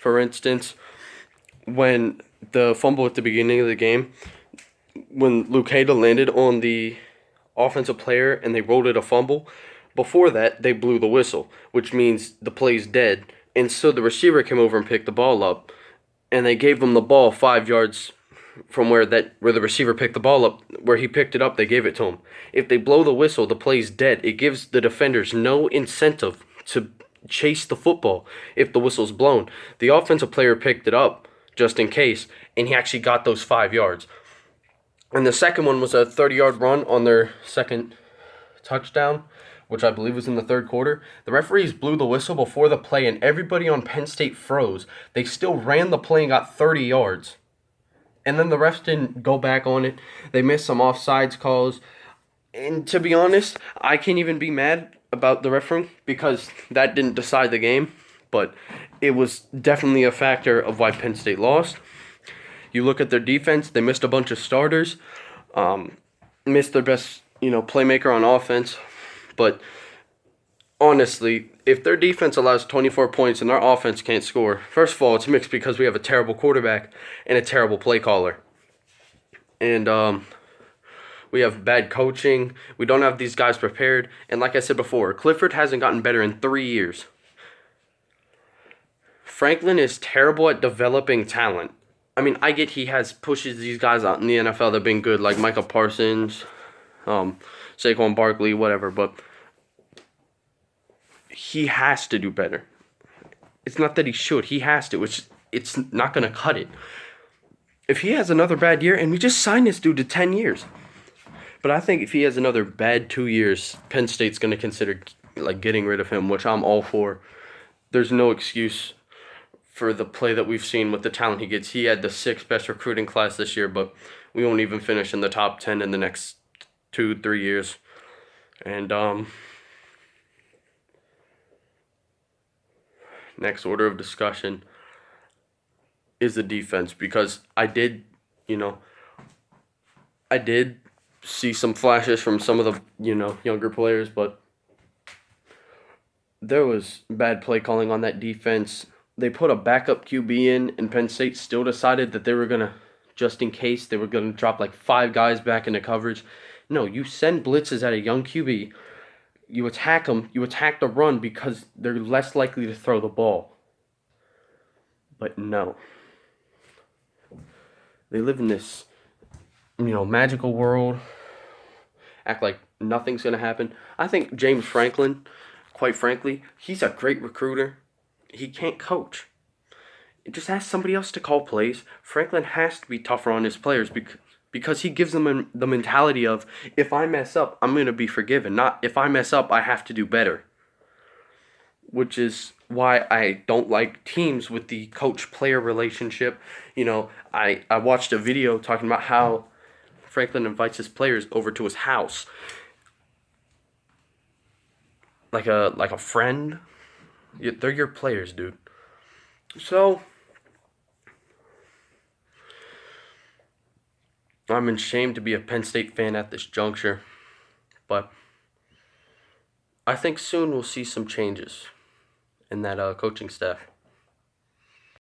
For instance, when the fumble at the beginning of the game, when Lucada landed on the offensive player and they rolled it a fumble, before that they blew the whistle, which means the play's dead. And so the receiver came over and picked the ball up, and they gave him the ball 5 yards from where the receiver picked the ball up. Where he picked it up, they gave it to him. If they blow the whistle, the play's dead. It gives the defenders no incentive to chase the football if the whistle's blown. The offensive player picked it up just in case, and he actually got those 5 yards. And the second one was a 30-yard run on their second touchdown, which I believe was in the third quarter. The referees blew the whistle before the play, and everybody on Penn State froze. They still ran the play and got 30 yards. And then the refs didn't go back on it. They missed some offsides calls. And to be honest, I can't even be mad about the refereeing because that didn't decide the game. But it was definitely a factor of why Penn State lost. You look at their defense, they missed a bunch of starters, missed their best, playmaker on offense. But honestly, if their defense allows 24 points and their offense can't score, first of all, it's mixed because we have a terrible quarterback and a terrible play caller. And we have bad coaching. We don't have these guys prepared. And like I said before, Clifford hasn't gotten better in 3 years. Franklin is terrible at developing talent. I mean, I get he pushes these guys out in the NFL that have been good, like Micah Parsons, Saquon Barkley, whatever, but he has to do better. It's not that he should. He has to. It's not going to cut it. If he has another bad year, and we just signed this dude to 10 years. But I think if he has another bad 2 years, Penn State's going to consider getting rid of him, which I'm all for. There's no excuse for the play that we've seen with the talent he gets. He had the 6th best recruiting class this year, but we won't even finish in the top 10 in the next 2-3 years. And next order of discussion is the defense, because I did see some flashes from some of the, younger players, but there was bad play calling on that defense. They put a backup QB in, and Penn State still decided that they were going to, just in case, they were going to drop 5 guys back into coverage. No, you send blitzes at a young QB. You attack them. You attack the run because they're less likely to throw the ball. But no. They live in this, magical world. Act like nothing's going to happen. I think James Franklin, quite frankly, he's a great recruiter. He can't coach. Just ask somebody else to call plays. Franklin has to be tougher on his players because he gives them the mentality of, if I mess up, I'm going to be forgiven. Not, if I mess up, I have to do better. Which is why I don't like teams with the coach-player relationship. I watched a video talking about how Franklin invites his players over to his house. Like a friend. They're your players, dude. So, I'm ashamed to be a Penn State fan at this juncture, but I think soon we'll see some changes in that coaching staff.